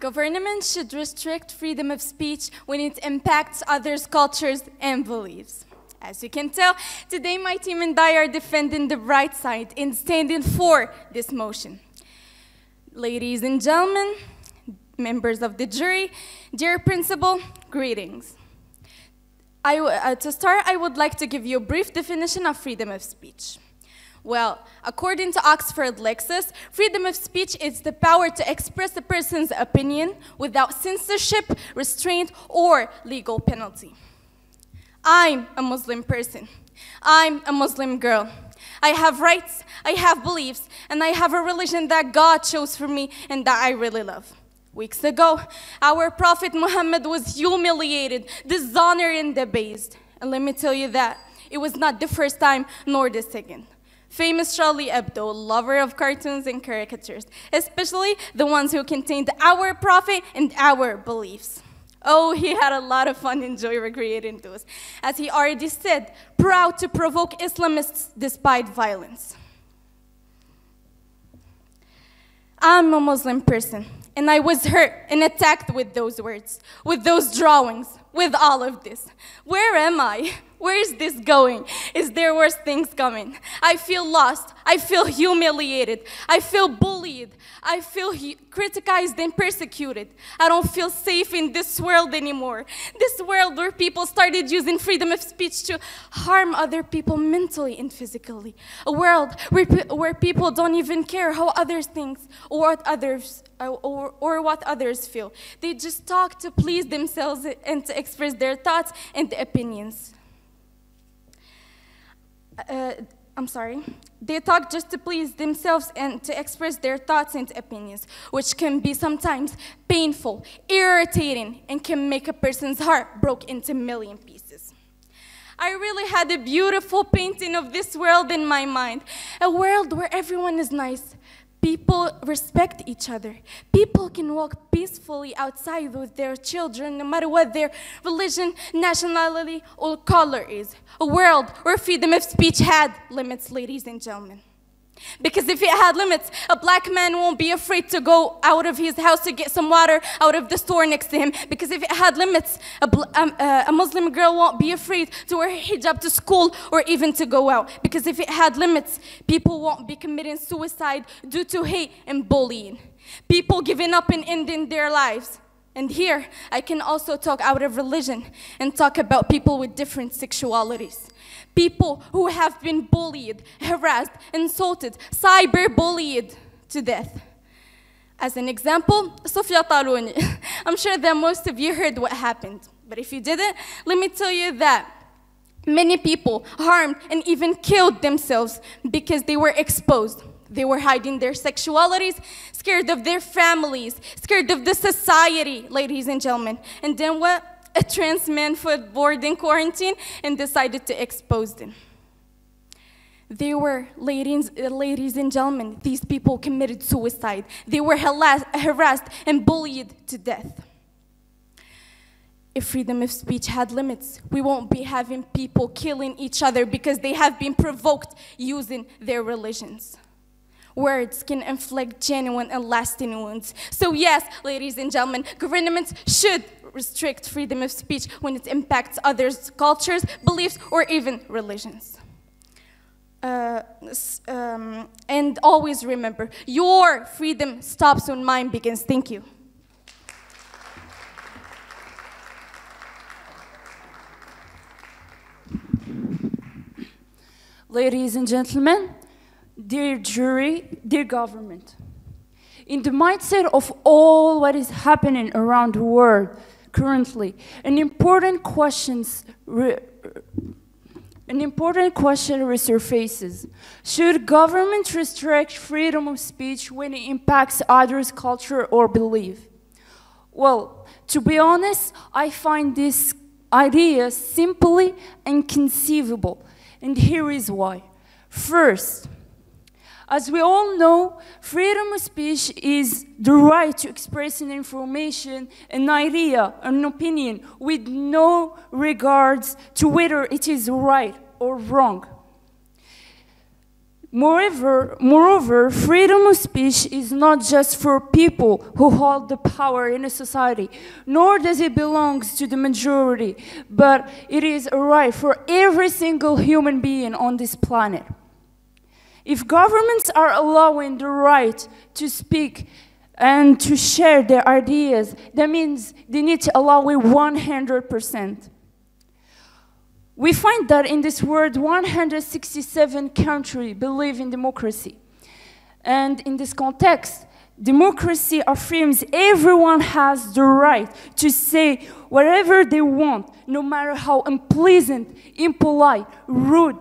Government should restrict freedom of speech when it impacts others' cultures and beliefs. As you can tell, today my team and I are defending the right side and standing for this motion. Ladies and gentlemen, members of the jury, dear principal, greetings. To start, I would like to give you a brief definition of freedom of speech. Well, according to Oxford Lexis, freedom of speech is the power to express a person's opinion without censorship, restraint, or legal penalty. I'm a Muslim person. I'm a Muslim girl. I have rights, I have beliefs, and I have a religion that God chose for me and that I really love. Weeks ago, our Prophet Muhammad was humiliated, dishonored, and debased. And let me tell you that it was not the first time nor the second. Famous Charlie Hebdo, lover of cartoons and caricatures, especially the ones who contained our prophet and our beliefs. Oh, he had a lot of fun and joy recreating those. As he already said, proud to provoke Islamists despite violence. I'm a Muslim person, and I was hurt and attacked with those words, with those drawings, with all of this. Where am I? Where is this going? Is there worse things coming? I feel lost. I feel humiliated. I feel bullied. I feel criticized and persecuted. I don't feel safe in this world anymore. This world where people started using freedom of speech to harm other people mentally and physically. A world where people don't even care how others think or what others feel. They just talk to please themselves and to express their thoughts and opinions. They talk just to please themselves and to express their thoughts and opinions, which can be sometimes painful, irritating, and can make a person's heart broke into a million pieces. I really had a beautiful painting of this world in my mind, a world where everyone is nice. People respect each other. People can walk peacefully outside with their children, no matter what their religion, nationality, or color is. A world where freedom of speech had limits, ladies and gentlemen. Because if it had limits, a black man won't be afraid to go out of his house to get some water out of the store next to him. Because if it had limits, a Muslim girl won't be afraid to wear hijab to school or even to go out. Because if it had limits, people won't be committing suicide due to hate and bullying. People giving up and ending their lives. And here, I can also talk out of religion and talk about people with different sexualities. People who have been bullied, harassed, insulted, cyberbullied to death. As an example, Sofia Taluni. I'm sure that most of you heard what happened. But if you didn't, let me tell you that many people harmed and even killed themselves because they were exposed. They were hiding their sexualities, scared of their families, scared of the society, ladies and gentlemen. And then what? A trans man was bored in quarantine and decided to expose them. They were, ladies and gentlemen, these people committed suicide. They were harassed and bullied to death. If freedom of speech had limits, we won't be having people killing each other because they have been provoked using their religions. Words can inflict genuine and lasting wounds. So yes, ladies and gentlemen, governments should restrict freedom of speech when it impacts others' cultures, beliefs, or even religions. And always remember, your freedom stops when mine begins. Thank you. Ladies and gentlemen, dear jury, dear government, in the mindset of all what is happening around the world currently, an important question resurfaces. Should government restrict freedom of speech when it impacts others' culture or belief? Well, to be honest, I find this idea simply inconceivable, and here is why. First, as we all know, freedom of speech is the right to express an information, an idea, an opinion, with no regards to whether it is right or wrong. Moreover, freedom of speech is not just for people who hold the power in a society, nor does it belong to the majority, but it is a right for every single human being on this planet. If governments are allowing the right to speak and to share their ideas, that means they need to allow it 100%. We find that in this world, 167 countries believe in democracy. And in this context, democracy affirms everyone has the right to say whatever they want, no matter how unpleasant, impolite, rude,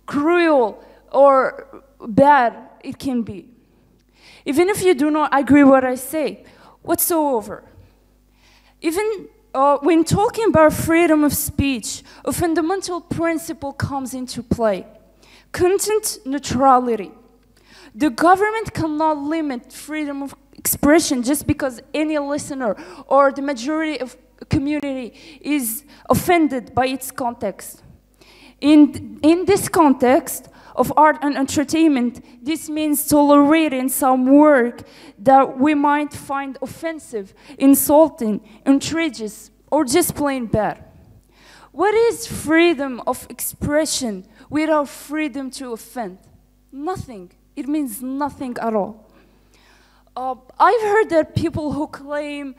cruel, or bad it can be. Even if you do not agree with what I say, whatsoever. Even when talking about freedom of speech, a fundamental principle comes into play: content neutrality. The government cannot limit freedom of expression just because any listener or the majority of a community is offended by its context. In this context of art and entertainment, this means tolerating some work that we might find offensive, insulting, outrageous, or just plain bad. What is freedom of expression without freedom to offend? Nothing. It means nothing at all. I've heard that people who claim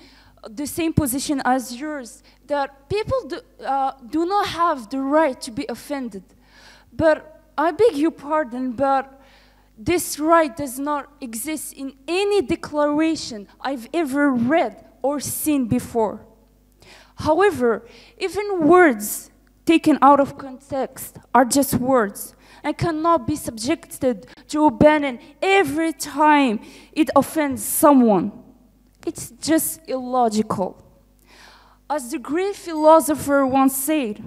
the same position as yours, that people do not have the right to be offended. But I beg your pardon, but this right does not exist in any declaration I've ever read or seen before. However, even words taken out of context are just words and cannot be subjected to abandon every time it offends someone. It's just illogical. As the great philosopher once said,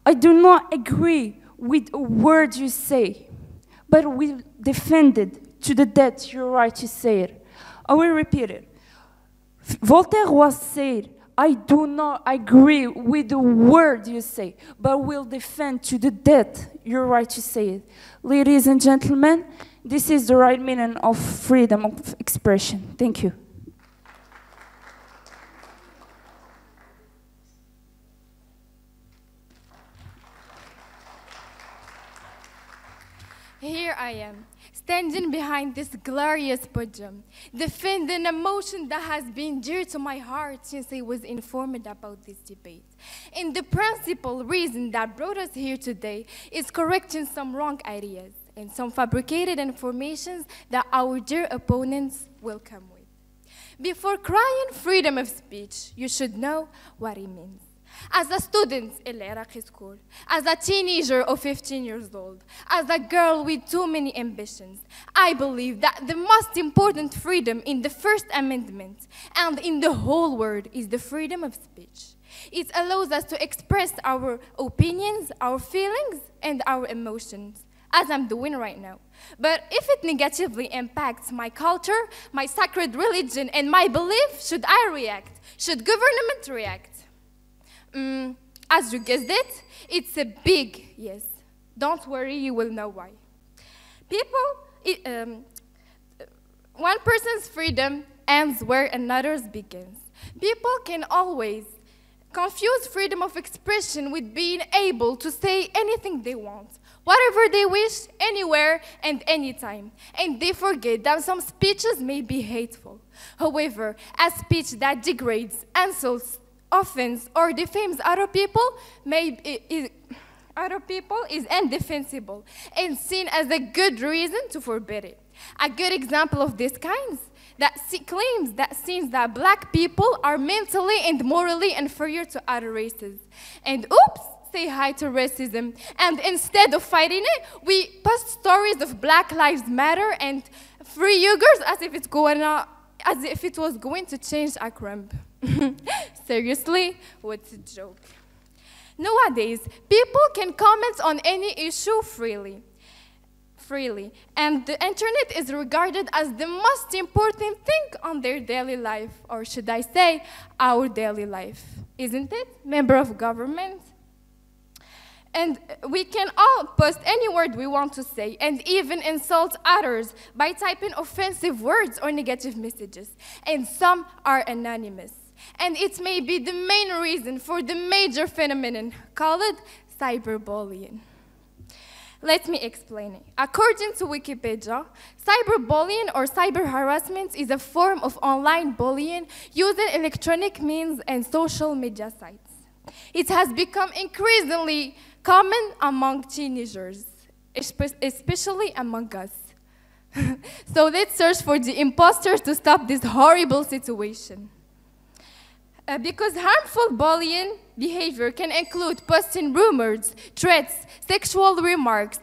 I do not agree with a word you say, but will defend it to the death your right to say it. I will repeat it. Voltaire once said, I do not agree with the word you say, but will defend to the death your right to say it. Ladies and gentlemen, this is the right meaning of freedom of expression. Thank you. Here I am, standing behind this glorious podium, defending a motion that has been dear to my heart since I was informed about this debate. And the principal reason that brought us here today is correcting some wrong ideas and some fabricated informations that our dear opponents will come with. Before crying freedom of speech, you should know what it means. As a student in Iraqi school, as a teenager of 15 years old, as a girl with too many ambitions, I believe that the most important freedom in the First Amendment and in the whole world is the freedom of speech. It allows us to express our opinions, our feelings, and our emotions, as I'm doing right now. But if it negatively impacts my culture, my sacred religion, and my belief, should I react? Should government react? As you guessed it, it's a big yes. Don't worry, you will know why. One person's freedom ends where another's begins. People can always confuse freedom of expression with being able to say anything they want, whatever they wish, anywhere and anytime. And they forget that some speeches may be hateful. However, a speech that degrades, insults, offends, or defames other people is indefensible and seen as a good reason to forbid it. A good example of this kind that claims that seems that black people are mentally and morally inferior to other races. And oops, say hi to racism. And instead of fighting it, we post stories of Black Lives Matter and free Uyghurs as if it was going to change Akram. Seriously? What's a joke? Nowadays, people can comment on any issue freely. And the internet is regarded as the most important thing on their daily life, or should I say, our daily life. Isn't it, member of government? And we can all post any word we want to say and even insult others by typing offensive words or negative messages. And some are anonymous. And it may be the main reason for the major phenomenon called cyberbullying. Let me explain it. According to Wikipedia, cyberbullying or cyber harassment is a form of online bullying using electronic means and social media sites. It has become increasingly common among teenagers, especially among us. So let's search for the imposters to stop this horrible situation. Because harmful bullying behavior can include posting rumors, threats, sexual remarks,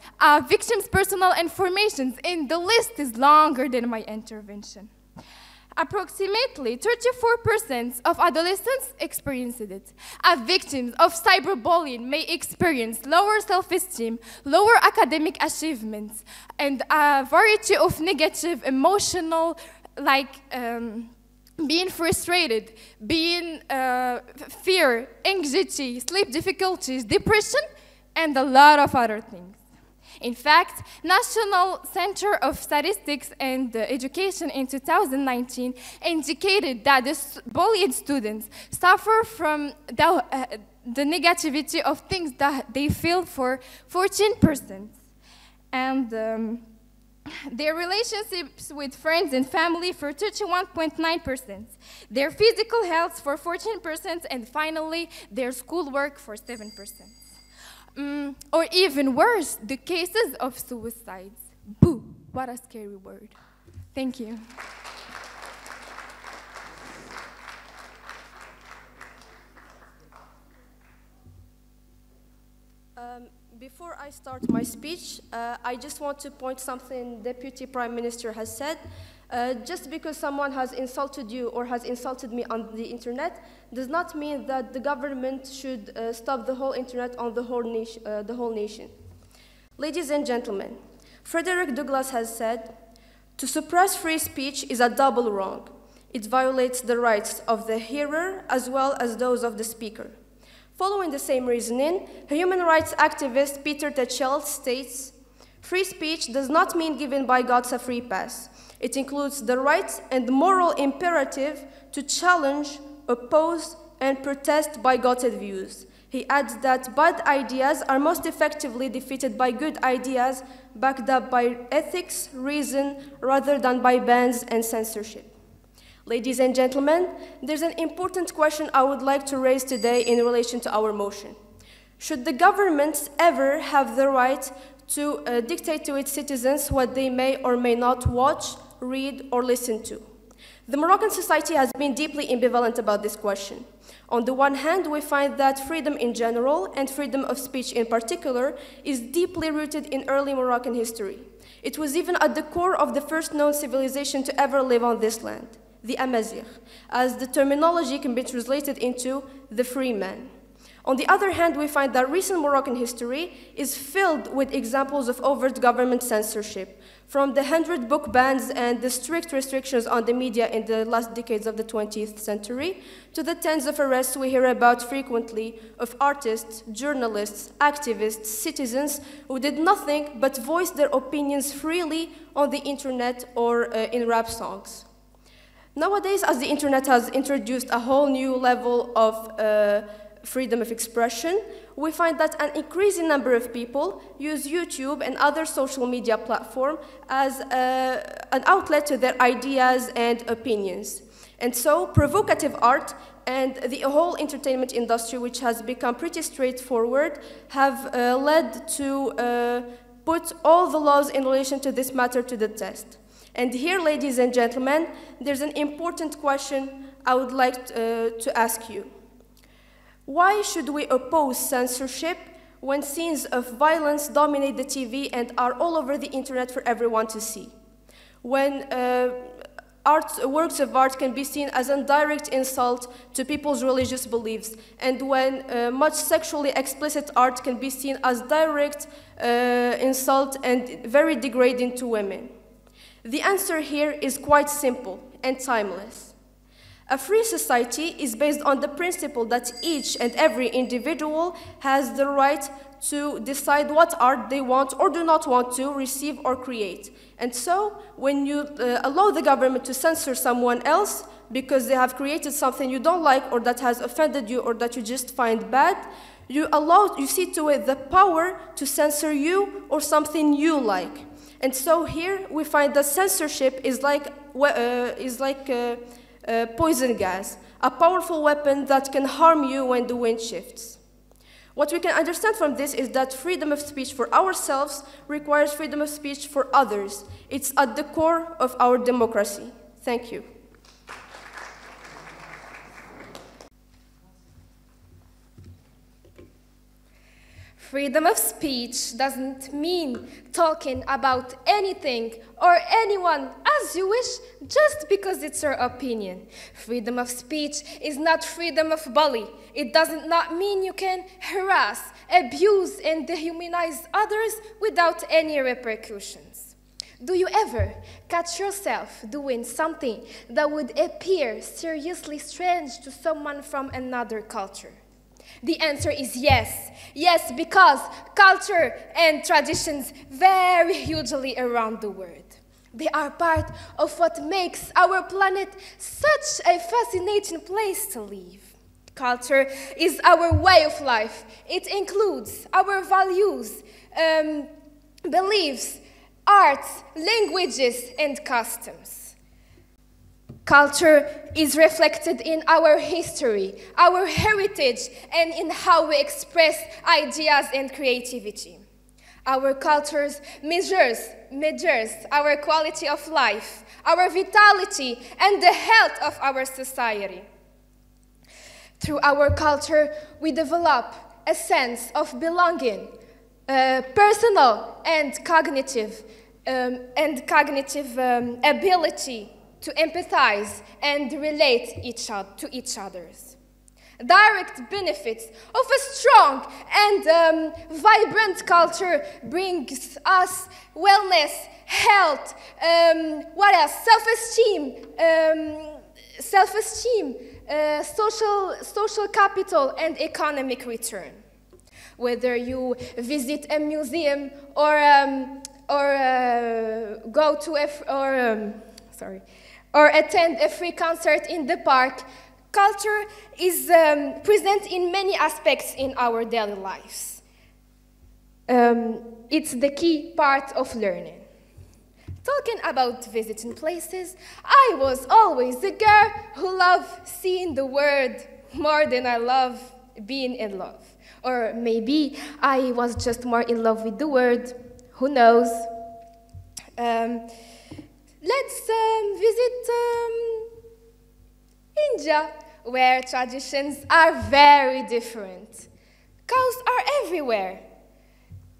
victims' personal information, and the list is longer than my intervention. Approximately 34% of adolescents experience it. Victims of cyberbullying may experience lower self-esteem, lower academic achievements, and a variety of negative emotional, being frustrated, being fear, anxiety, sleep difficulties, depression, and a lot of other things. In fact, National Center of Statistics and Education in 2019 indicated that the bullied students suffer from the negativity of things that they feel for 14%. And their relationships with friends and family for 31.9%, their physical health for 14%, and finally, their schoolwork for 7%. Or even worse, the cases of suicides. Boo, what a scary word. Thank you. Before I start my speech, I just want to point something Deputy Prime Minister has said. Just because someone has insulted you or has insulted me on the internet does not mean that the government should stop the whole internet on the whole nation. Ladies and gentlemen, Frederick Douglass has said, "To suppress free speech is a double wrong. It violates the rights of the hearer as well as those of the speaker." Following the same reasoning, human rights activist Peter Tatchell states, "Free speech does not mean given by God a free pass. It includes the right and moral imperative to challenge, oppose, and protest bigoted views." He adds that bad ideas are most effectively defeated by good ideas backed up by ethics, reason, rather than by bans and censorship. Ladies and gentlemen, there's an important question I would like to raise today in relation to our motion. Should the government ever have the right to dictate to its citizens what they may or may not watch, read, or listen to? The Moroccan society has been deeply ambivalent about this question. On the one hand, we find that freedom in general, and freedom of speech in particular, is deeply rooted in early Moroccan history. It was even at the core of the first known civilization to ever live on this land, the Amazigh, as the terminology can be translated into the free man. On the other hand, we find that recent Moroccan history is filled with examples of overt government censorship, from the 100 book bans and the strict restrictions on the media in the last decades of the 20th century, to the tens of arrests we hear about frequently of artists, journalists, activists, citizens who did nothing but voice their opinions freely on the internet or in rap songs. Nowadays, as the internet has introduced a whole new level of freedom of expression, we find that an increasing number of people use YouTube and other social media platforms as an outlet to their ideas and opinions. And so, provocative art and the whole entertainment industry, which has become pretty straightforward, have led to put all the laws in relation to this matter to the test. And here, ladies and gentlemen, there's an important question I would like to ask you. Why should we oppose censorship when scenes of violence dominate the TV and are all over the internet for everyone to see? When works of art can be seen as a direct insult to people's religious beliefs, and when much sexually explicit art can be seen as direct insult and very degrading to women? The answer here is quite simple and timeless. A free society is based on the principle that each and every individual has the right to decide what art they want or do not want to receive or create. And so, when you allow the government to censor someone else because they have created something you don't like or that has offended you or that you just find bad, you see to it the power to censor you or something you like. And so here we find that censorship is like poison gas, a powerful weapon that can harm you when the wind shifts. What we can understand from this is that freedom of speech for ourselves requires freedom of speech for others. It's at the core of our democracy. Thank you. Freedom of speech doesn't mean talking about anything or anyone as you wish just because it's your opinion. Freedom of speech is not freedom of bully. It does not mean you can harass, abuse, and dehumanize others without any repercussions. Do you ever catch yourself doing something that would appear seriously strange to someone from another culture? The answer is yes. Yes, because culture and traditions vary hugely around the world. They are part of what makes our planet such a fascinating place to live. Culture is our way of life. It includes our values, beliefs, arts, languages, and customs. Culture is reflected in our history, our heritage, and in how we express ideas and creativity. Our cultures measures our quality of life, our vitality, and the health of our society. Through our culture, we develop a sense of belonging, personal and cognitive ability to empathize and relate to each other. Direct benefits of a strong and vibrant culture brings us wellness, health, what else? Self-esteem, social capital, and economic return. Whether you visit a museum or go to or attend a free concert in the park, culture is present in many aspects in our daily lives. It's the key part of learning. Talking about visiting places, I was always the girl who loved seeing the world more than I love being in love. Or maybe I was just more in love with the word, who knows. Let's visit India, where traditions are very different. Cows are everywhere.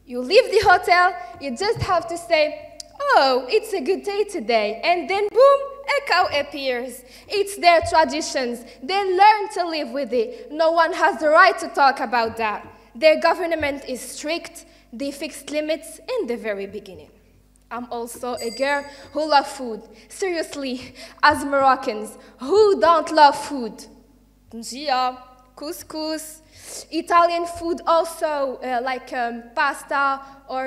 You leave the hotel, you just have to say, "Oh, it's a good day today," and then boom, a cow appears. It's their traditions. They learn to live with it. No one has the right to talk about that. Their government is strict. They fixed limits in the very beginning. I'm also a girl who loves food. Seriously, as Moroccans, who don't love food? Tungia, couscous, Italian food also, like pasta or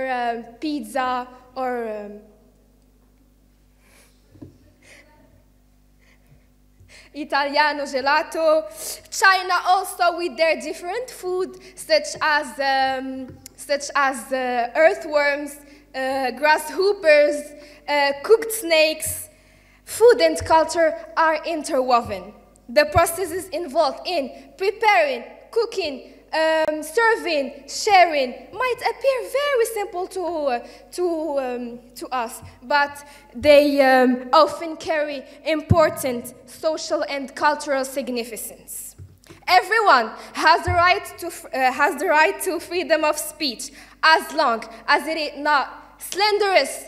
pizza or Italiano gelato. China also with their different food, such as earthworms, grasshoppers, cooked snakes. Food and culture are interwoven. The processes involved in preparing, cooking, serving, sharing might appear very simple to us, but they often carry important social and cultural significance. Everyone has the right to freedom of speech, as long as it is not slanderous,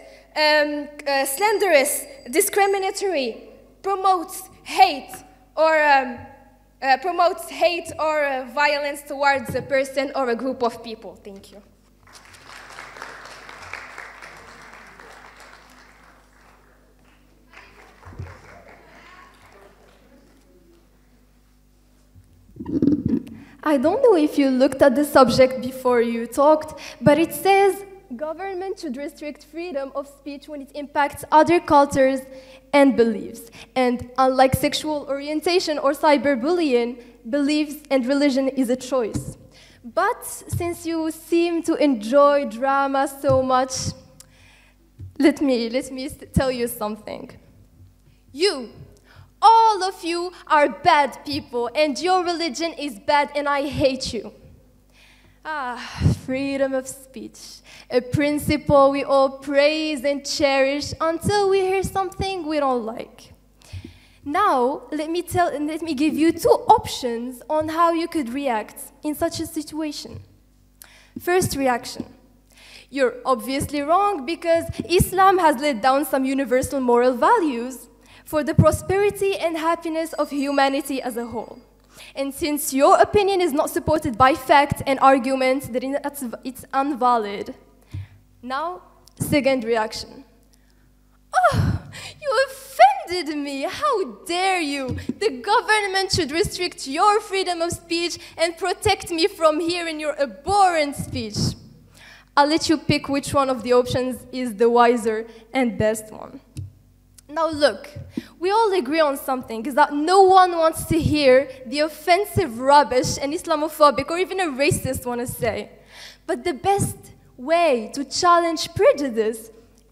discriminatory, promotes hate or violence towards a person or a group of people. Thank you. I don't know if you looked at the subject before you talked, but it says government should restrict freedom of speech when it impacts other cultures and beliefs. And unlike sexual orientation or cyberbullying, beliefs and religion is a choice. But since you seem to enjoy drama so much, let me tell you something. You, all of you are bad people, and your religion is bad, and I hate you. Freedom of speech, a principle we all praise and cherish until we hear something we don't like. Now, let me give you two options on how you could react in such a situation. First reaction. You're obviously wrong because Islam has laid down some universal moral values for the prosperity and happiness of humanity as a whole. And since your opinion is not supported by fact and argument, then it's invalid. Now, second reaction. Oh, you offended me. How dare you? The government should restrict your freedom of speech and protect me from hearing your abhorrent speech. I'll let you pick which one of the options is the wiser and best one. Now look, we all agree on something, is that no one wants to hear the offensive rubbish an Islamophobic or even a racist want to say. But the best way to challenge prejudice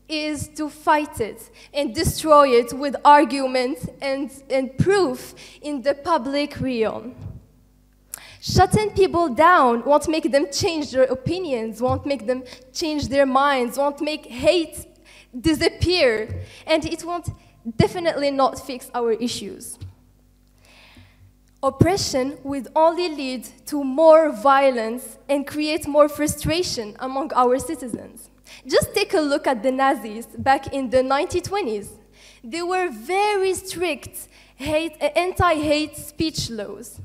is to fight it and destroy it with argument and proof in the public realm. Shutting people down won't make them change their opinions, won't make them change their minds, won't make hate disappear, and it won't definitely not fix our issues. Oppression would only lead to more violence and create more frustration among our citizens. Just take a look at the Nazis back in the 1920s. They were very strict anti-hate speech laws.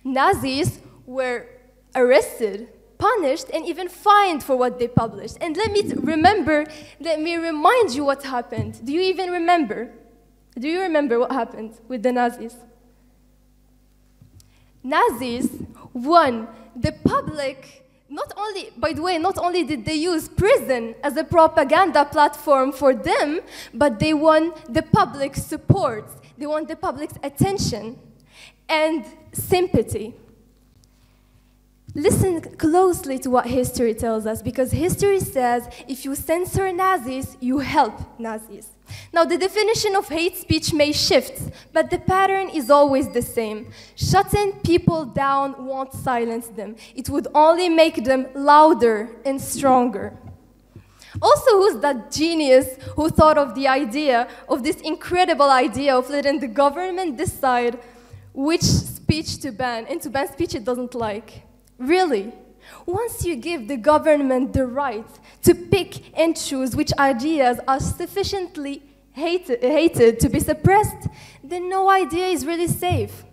Nazis were arrested, punished, and even fined for what they published. And let me remind you what happened. Do you even remember? Do you remember what happened with the Nazis? Nazis won the public, by the way, not only did they use prison as a propaganda platform for them, but they won the public support. They won the public's attention and sympathy. Listen closely to what history tells us, because history says if you censor Nazis, you help Nazis. Now, the definition of hate speech may shift, but the pattern is always the same. Shutting people down won't silence them. It would only make them louder and stronger. Also, who's that genius who thought of this incredible idea of letting the government decide which speech to ban, and to ban speech it doesn't like? Really? Once you give the government the right to pick and choose which ideas are sufficiently hated to be suppressed, then no idea is really safe.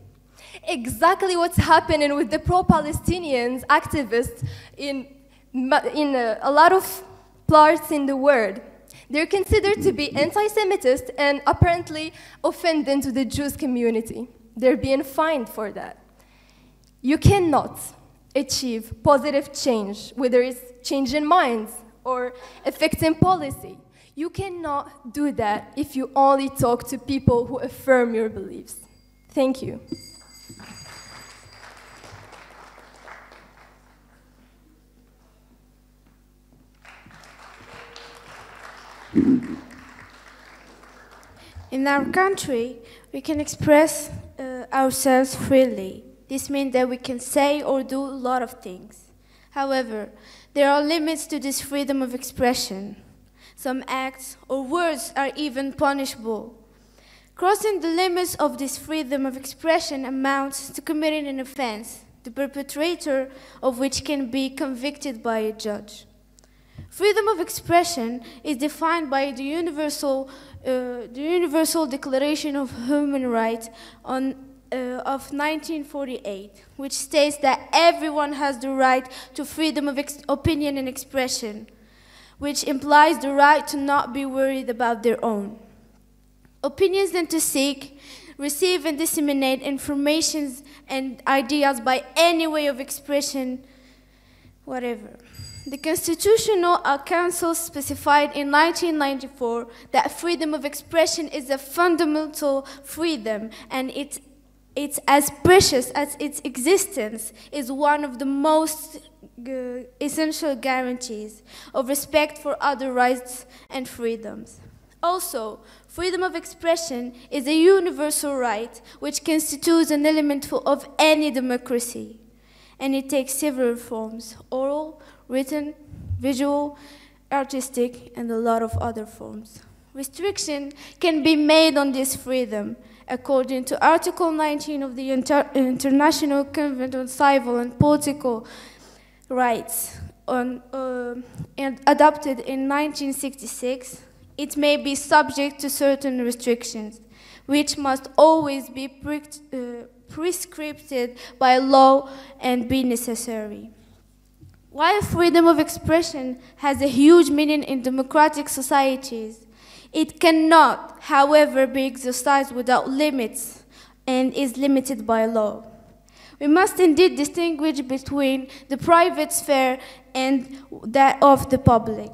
Exactly what's happening with the pro-Palestinians activists in a lot of parts in the world. They're considered to be anti-Semitist and apparently offending to the Jewish community. They're being fined for that. You cannot achieve positive change, whether it's changing minds or affecting policy. You cannot do that if you only talk to people who affirm your beliefs. Thank you. In our country, we can express ourselves freely. This means that we can say or do a lot of things. However, there are limits to this freedom of expression. Some acts or words are even punishable. Crossing the limits of this freedom of expression amounts to committing an offense, the perpetrator of which can be convicted by a judge. Freedom of expression is defined by the Universal Declaration of Human Rights of 1948, which states that everyone has the right to freedom of opinion and expression, which implies the right to not be worried about their own opinions and to seek receive and disseminate information and ideas by any way of expression, whatever. The Constitutional Council specified in 1994 that freedom of expression is a fundamental freedom, and it's as precious as its existence is one of the most essential guarantees of respect for other rights and freedoms. Also, freedom of expression is a universal right which constitutes an element of any democracy, and it takes several forms: oral, written, visual, artistic, and a lot of other forms. Restriction can be made on this freedom according to Article 19 of the International Convention on Civil and Political Rights, and adopted in 1966. It may be subject to certain restrictions, which must always be prescribed by law and be necessary. While freedom of expression has a huge meaning in democratic societies, it cannot, however, be exercised without limits and is limited by law. We must indeed distinguish between the private sphere and that of the public.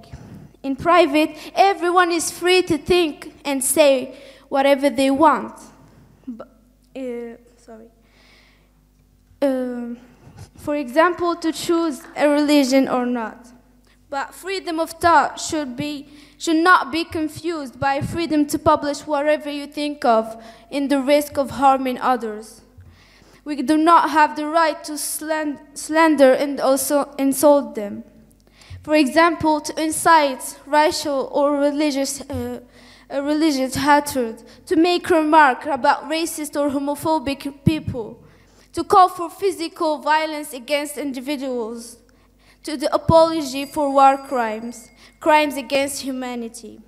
In private, everyone is free to think and say whatever they want. For example, to choose a religion or not. But freedom of thought should not be confused by freedom to publish whatever you think of in the risk of harming others. We do not have the right to slander and also insult them. For example, to incite racial or religious hatred, to make remarks about racist or homophobic people, to call for physical violence against individuals, to the apology for war crimes, crimes against humanity.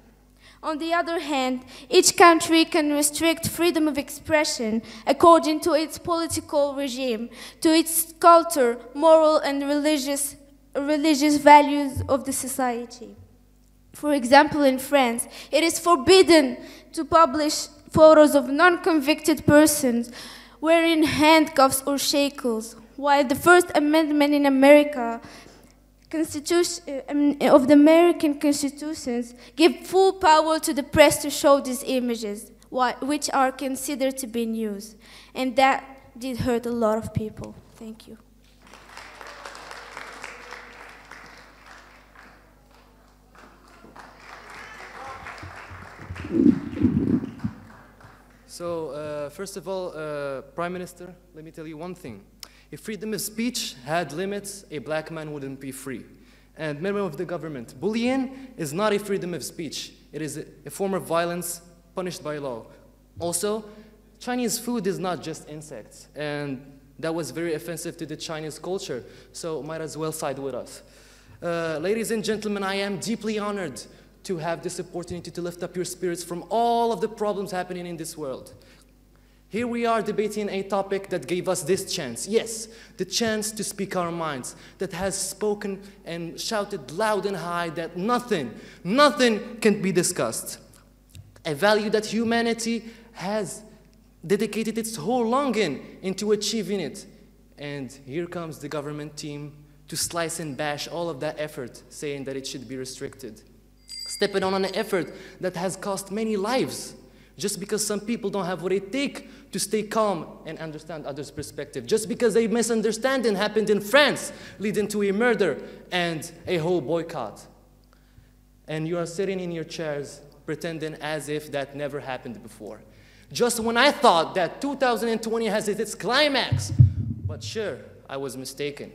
On the other hand, each country can restrict freedom of expression according to its political regime, to its culture, moral and religious values of the society. For example, in France, it is forbidden to publish photos of non-convicted persons wearing handcuffs or shackles, while the First Amendment in America of the American Constitutions give full power to the press to show these images, which are considered to be news. And that did hurt a lot of people. Thank you. So, first of all, Prime Minister, let me tell you one thing. If freedom of speech had limits, a black man wouldn't be free. And member of the government, bullying is not a freedom of speech. It is a form of violence punished by law. Also, Chinese food is not just insects, and that was very offensive to the Chinese culture, so might as well side with us. Ladies and gentlemen, I am deeply honored to have this opportunity to lift up your spirits from all of the problems happening in this world. Here we are debating a topic that gave us this chance, yes, the chance to speak our minds, that has spoken and shouted loud and high that nothing can be discussed. A value that humanity has dedicated its whole longing into achieving it. And here comes the government team to slice and bash all of that effort, saying that it should be restricted. Stepping on an effort that has cost many lives, just because some people don't have what it takes to stay calm and understand others' perspective. Just because a misunderstanding happened in France, leading to a murder and a whole boycott. And you are sitting in your chairs pretending as if that never happened before. Just when I thought that 2020 has hit its climax, but sure, I was mistaken.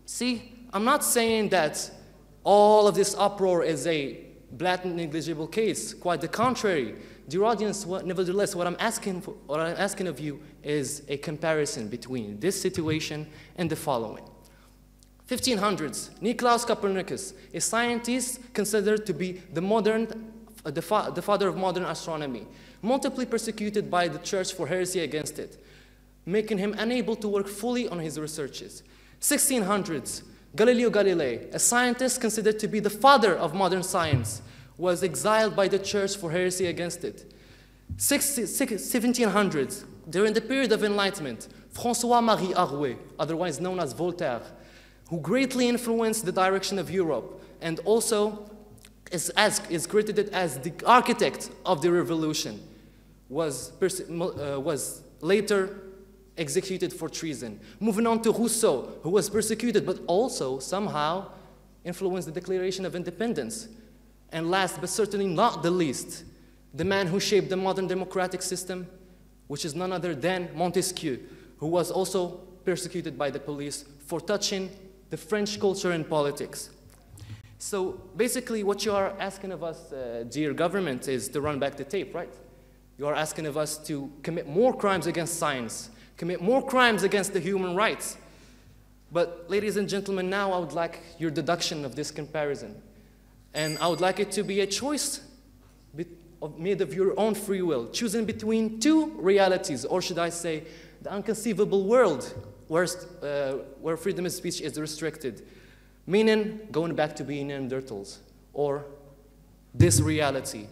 See, I'm not saying that all of this uproar is a blatant, negligible case. Quite the contrary. Dear audience, nevertheless, what I'm asking of you is a comparison between this situation and the following. 1500s, Nicolaus Copernicus, a scientist considered to be the father of modern astronomy, multiply persecuted by the church for heresy against it, making him unable to work fully on his researches. 1600s, Galileo Galilei, a scientist considered to be the father of modern science, was exiled by the church for heresy against it. 1700s, during the period of Enlightenment, François-Marie Arouet, otherwise known as Voltaire, who greatly influenced the direction of Europe and also is credited as the architect of the revolution, was later executed for treason. Moving on to Rousseau, who was persecuted but also somehow influenced the Declaration of Independence. And last but certainly not the least, the man who shaped the modern democratic system, which is none other than Montesquieu, who was also persecuted by the police for touching the French culture and politics. So basically what you are asking of us, dear government, is to run back the tape, right? You are asking of us to commit more crimes against science, commit more crimes against the human rights. But ladies and gentlemen, now I would like your deduction of this comparison. And I would like it to be a choice made of your own free will, choosing between two realities, or should I say, the unconceivable world where freedom of speech is restricted, meaning going back to being Neanderthals, or this reality,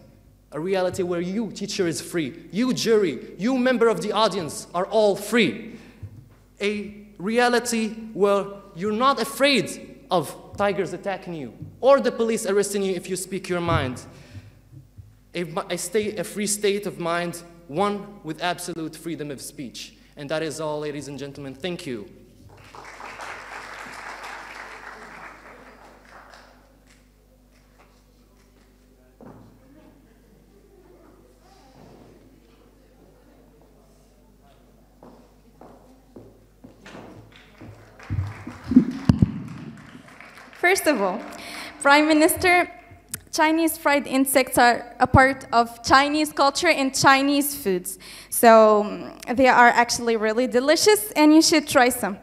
a reality where you, teacher, is free, you, jury, you, member of the audience, are all free. A reality where you're not afraid of tigers attacking you, or the police arresting you if you speak your mind. A free state of mind, one with absolute freedom of speech. And that is all, ladies and gentlemen. Thank you. First of all, Prime Minister, Chinese fried insects are a part of Chinese culture and Chinese foods. So they are actually really delicious and you should try some.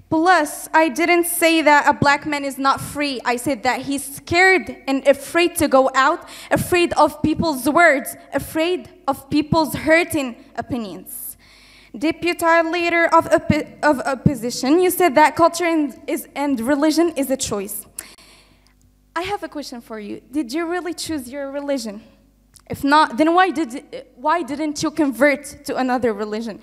Plus, I didn't say that a black man is not free. I said that he's scared and afraid to go out, afraid of people's words, afraid of people's hurting opinions. Deputy Leader of Opposition, you said that culture and religion is a choice. I have a question for you. Did you really choose your religion? If not, then why didn't you convert to another religion?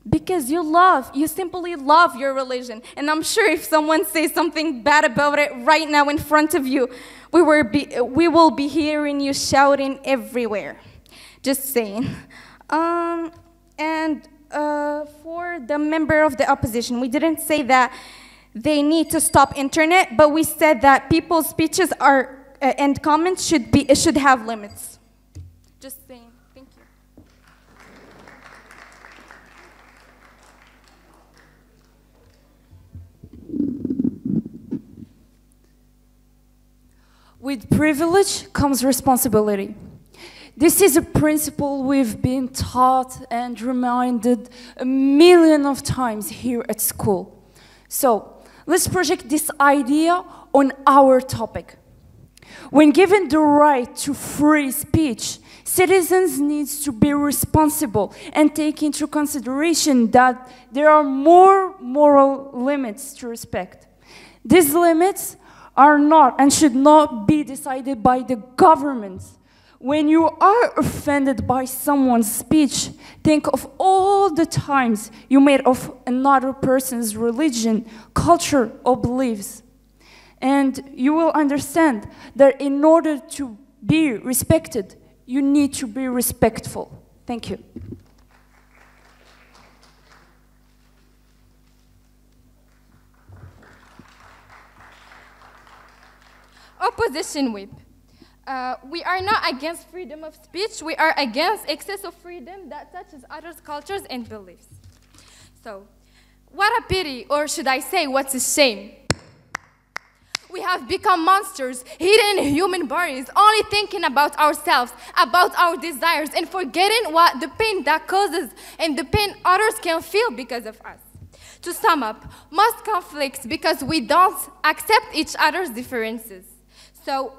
Because you simply love your religion. And I'm sure if someone says something bad about it right now in front of you, we will be hearing you shouting everywhere. Just saying. For the member of the opposition, we didn't say that they need to stop internet, but we said that people's speeches and comments should have limits. Just saying. Thank you. With privilege comes responsibility. This is a principle we've been taught and reminded a million of times here at school. So, let's project this idea on our topic. When given the right to free speech, citizens need to be responsible and take into consideration that there are more moral limits to respect. These limits are not and should not be decided by the government. When you are offended by someone's speech, think of all the times you made of another person's religion, culture, or beliefs. And you will understand that in order to be respected, you need to be respectful. Thank you. Opposition whip. We are not against freedom of speech, we are against excess of freedom that touches others' cultures and beliefs. So, what a pity, or should I say, what's a shame? We have become monsters, hidden in human bodies, only thinking about ourselves, about our desires, and forgetting what the pain that causes and the pain others can feel because of us. To sum up, most conflicts because we don't accept each other's differences. So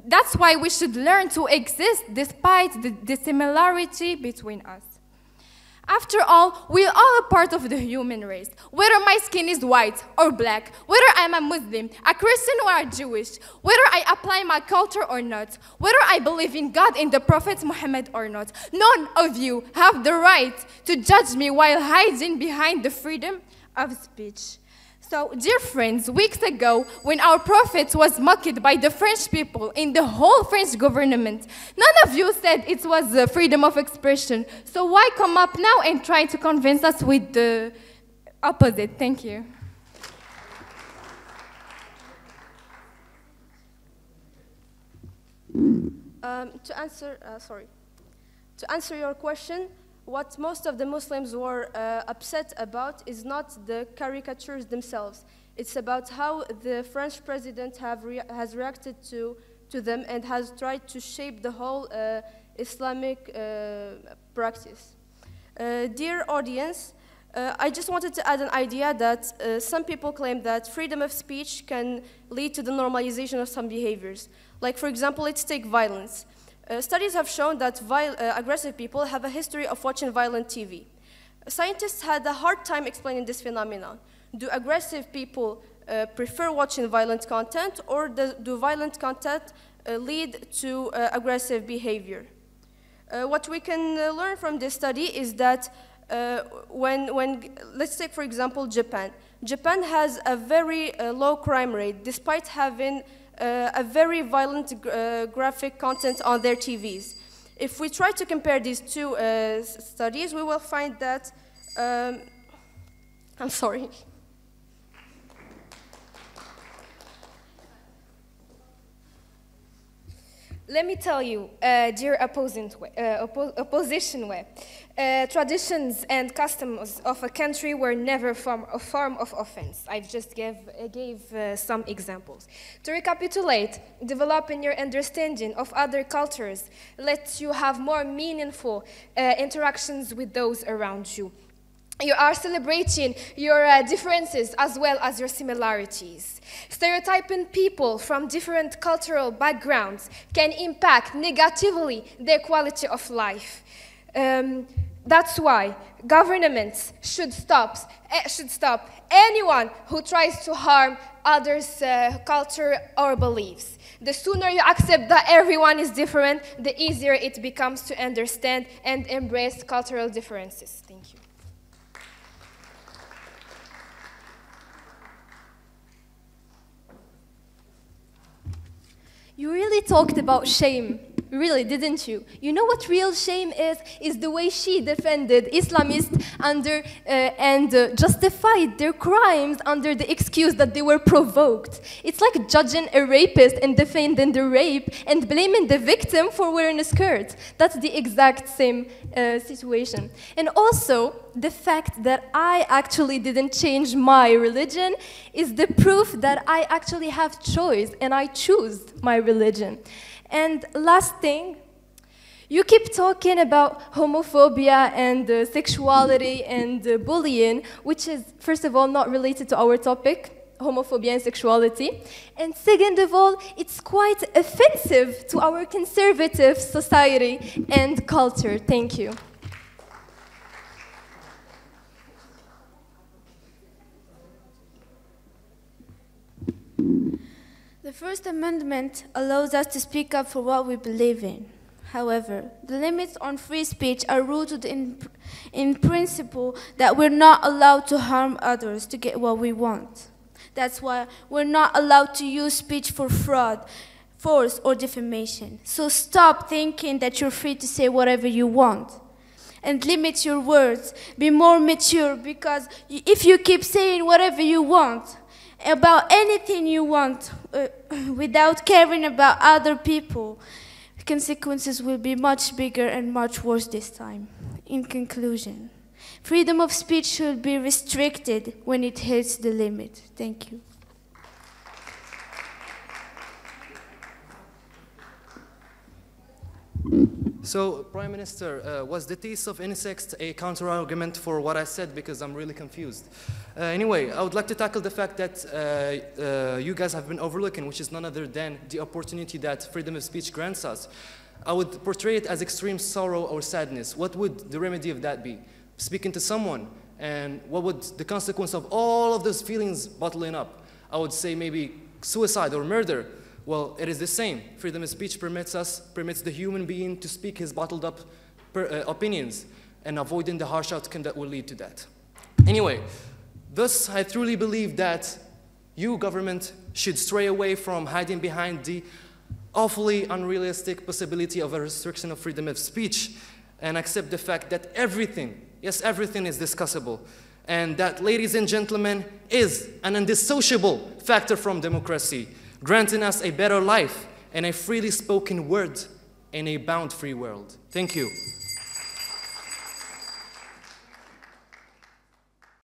that's why we should learn to exist despite the similarity between us. After all, we are all a part of the human race. Whether my skin is white or black, whether I'm a Muslim, a Christian or a Jewish, whether I apply my culture or not, whether I believe in God and the Prophet Muhammad or not, none of you have the right to judge me while hiding behind the freedom of speech. So, dear friends, weeks ago, when our prophet was mocked by the French people and the whole French government, none of you said it was freedom of expression. So why come up now and try to convince us with the opposite? Thank you. To answer your question, what most of the Muslims were upset about is not the caricatures themselves. It's about how the French president has reacted to them and has tried to shape the whole Islamic practice. Dear audience, I just wanted to add an idea that some people claim that freedom of speech can lead to the normalization of some behaviors. Like, for example, let's take violence. Studies have shown that aggressive people have a history of watching violent TV. Scientists had a hard time explaining this phenomenon. Do aggressive people prefer watching violent content, or do violent content lead to aggressive behavior? What we can learn from this study is that let's take, for example, Japan. Japan has a very low crime rate, despite having a very violent graphic content on their TVs. If we try to compare these two studies, we will find that, I'm sorry. Let me tell you, dear opposition way, traditions and customs of a country were never a form of offense. I just gave some examples. To recapitulate, developing your understanding of other cultures lets you have more meaningful interactions with those around you. You are celebrating your differences as well as your similarities. Stereotyping people from different cultural backgrounds can impact negatively their quality of life. That's why governments should stop anyone who tries to harm others' culture or beliefs. The sooner you accept that everyone is different, the easier it becomes to understand and embrace cultural differences. Thank you. You really talked about shame, really, didn't you? You know what real shame is? Is the way she defended Islamists and justified their crimes under the excuse that they were provoked. It's like judging a rapist and defending the rape and blaming the victim for wearing a skirt. That's the exact same situation. And also, the fact that I actually didn't change my religion is the proof that I actually have choice and I choose my religion. And last thing, you keep talking about homophobia and sexuality and bullying, which is, first of all, not related to our topic, homophobia and sexuality. And second of all, it's quite offensive to our conservative society and culture. Thank you. The First Amendment allows us to speak up for what we believe in. However, the limits on free speech are rooted in principle that we're not allowed to harm others to get what we want. That's why we're not allowed to use speech for fraud, force, or defamation. So stop thinking that you're free to say whatever you want. And limit your words. Be more mature, because if you keep saying whatever you want, about anything you want, without caring about other people, consequences will be much bigger and much worse this time. In conclusion, freedom of speech should be restricted when it hits the limit. Thank you. So, Prime Minister, was the taste of insects a counter-argument for what I said? Because I'm really confused. Anyway, I would like to tackle the fact that you guys have been overlooking, which is none other than the opportunity that freedom of speech grants us. I would portray it as extreme sorrow or sadness. What would the remedy of that be? speaking to someone, and what would the consequence of all of those feelings bottling up? I would say maybe suicide or murder. Well, it is the same. Freedom of speech permits the human being to speak his bottled up opinions and avoiding the harsh outcome that will lead to that. Anyway, thus I truly believe that you, government, should stray away from hiding behind the awfully unrealistic possibility of a restriction of freedom of speech and accept the fact that everything, yes, everything is discussable, and that, ladies and gentlemen, is an indissociable factor from democracy, granting us a better life and a freely spoken word in a bound free world. Thank you.